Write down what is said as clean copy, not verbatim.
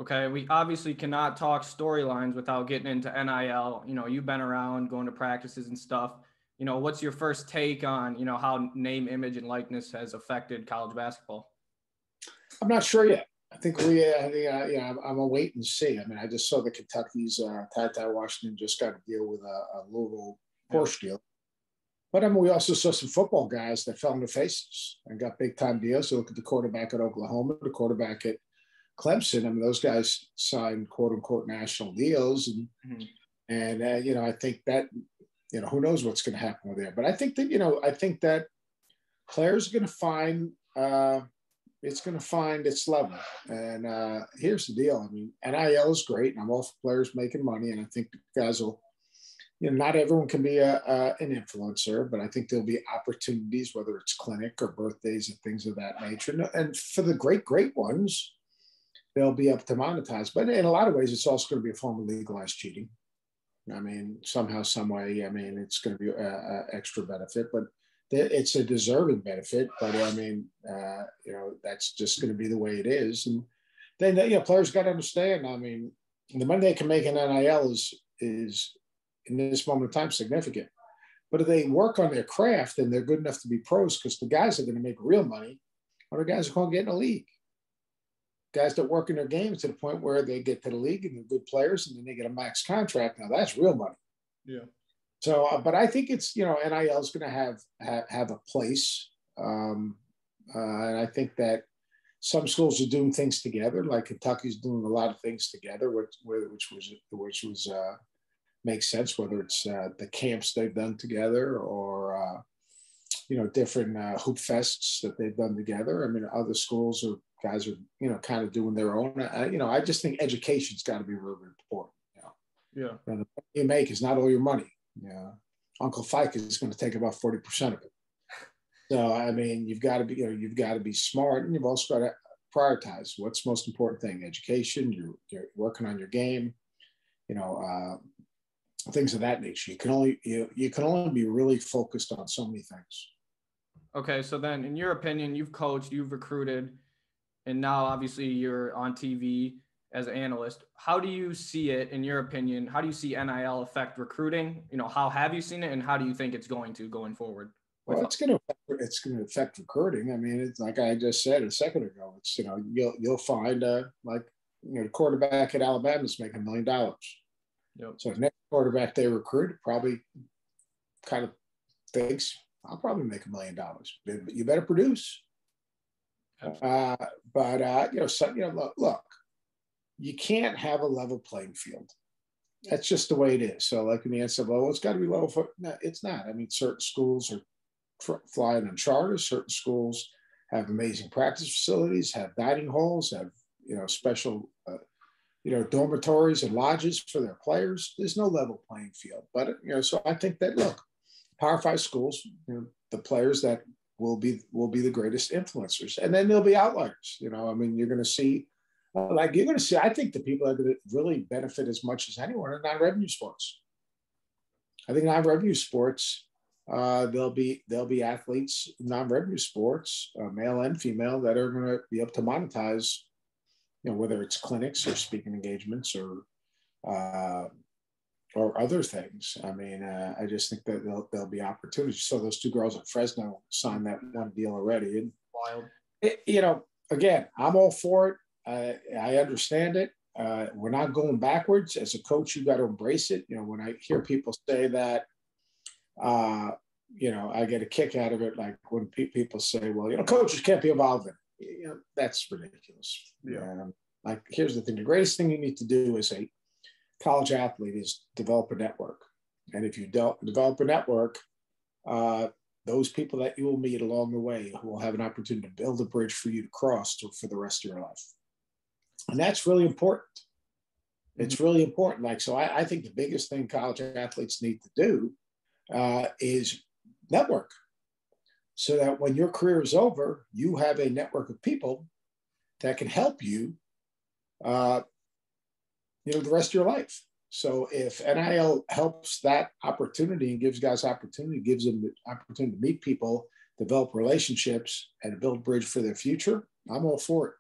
Okay, we obviously cannot talk storylines without getting into NIL. You've been around going to practices and stuff. What's your first take on, how name, image, and likeness has affected college basketball? I'm not sure yet. I'm a wait and see. I mean, I just saw the Kentucky's Ty Washington just got to deal with a Louisville Porsche deal. But I mean, we also saw some football guys that fell on their faces and got big time deals. So look at the quarterback at Oklahoma, the quarterback at Clemson. I mean, those guys signed quote unquote national deals, and I think that who knows what's going to happen with there. But I think that players are going to find it's going to find its level. And here's the deal. I mean, NIL is great, and I'm all for players making money, and I think the guys will. Not everyone can be an influencer, but I think there'll be opportunities, whether it's clinic or birthdays and things of that nature. And for the great ones, they'll be up to monetize. But in a lot of ways, it's also going to be a form of legalized cheating. I mean, somehow, some way, I mean, it's going to be an extra benefit, but it's a deserving benefit. But I mean, that's just going to be the way it is. And then, players got to understand. I mean, the money they can make in NIL is in this moment of time significant. But if they work on their craft and they're good enough to be pros, because the guys that are going to make real money are the guys who can't get in the league. Guys that work in their games to the point where they get to the league and they're good players and then they get a max contract. Now that's real money. Yeah. So, but I think it's, NIL is going to have a place. And I think that some schools are doing things together, like Kentucky's doing a lot of things together, which makes sense, whether it's the camps they've done together or, different hoop fests that they've done together. I mean, other schools or guys are, kind of doing their own. I just think education's got to be really important. Yeah. The money you make is not all your money. Uncle FICA is going to take about 40% of it. So, I mean, you've got to be smart, and you've also got to prioritize what's the most important thing. Education, you're working on your game, things of that nature. You can only be really focused on so many things. Okay, so then in your opinion, you've coached, you've recruited, and now obviously you're on TV as an analyst. How do you see it, in your opinion? How do you see NIL affect recruiting? How have you seen it, and how do you think it's going going forward? Well, it's going to affect recruiting. I mean, it's like I just said a second ago. It's you'll find the quarterback at Alabama is making $1 million. Yep. So the next quarterback they recruit probably kind of thinks, I'll probably make $1 million. But you better produce. Look, you can't have a level playing field. That's just the way it is. So like when you answer, well, it's got to be level for, no, it's not. I mean, certain schools are flying on charters. Certain schools have amazing practice facilities, have dining halls, have, special, dormitories and lodges for their players. There's no level playing field. But, so I think that, look, Power 5 schools, the players that will be the greatest influencers. And then there'll be outliers. You're going to see, I think the people that are going to really benefit as much as anyone are non-revenue sports. I think non-revenue sports, there'll be athletes, non-revenue sports, male and female, that are going to be able to monetize, whether it's clinics or speaking engagements or other things. I mean, I just think that there'll be opportunities. So those two girls at Fresno signed that one deal already. And wild. Again, I'm all for it. I understand it. We're not going backwards. As a coach, you got to embrace it. When I hear people say that, I get a kick out of it. Like when people say, well, coaches can't be involved in it. That's ridiculous. Yeah. Like, here's the thing. The greatest thing you need to do as a college athlete is develop a network. And if you develop a network, those people that you will meet along the way will have an opportunity to build a bridge for you to cross for the rest of your life. And that's really important. It's really important. Like, so I think the biggest thing college athletes need to do is network, so that when your career is over, you have a network of people that can help you, the rest of your life. So if NIL helps that opportunity and gives guys opportunity, gives them the opportunity to meet people, develop relationships, and build a bridge for their future, I'm all for it.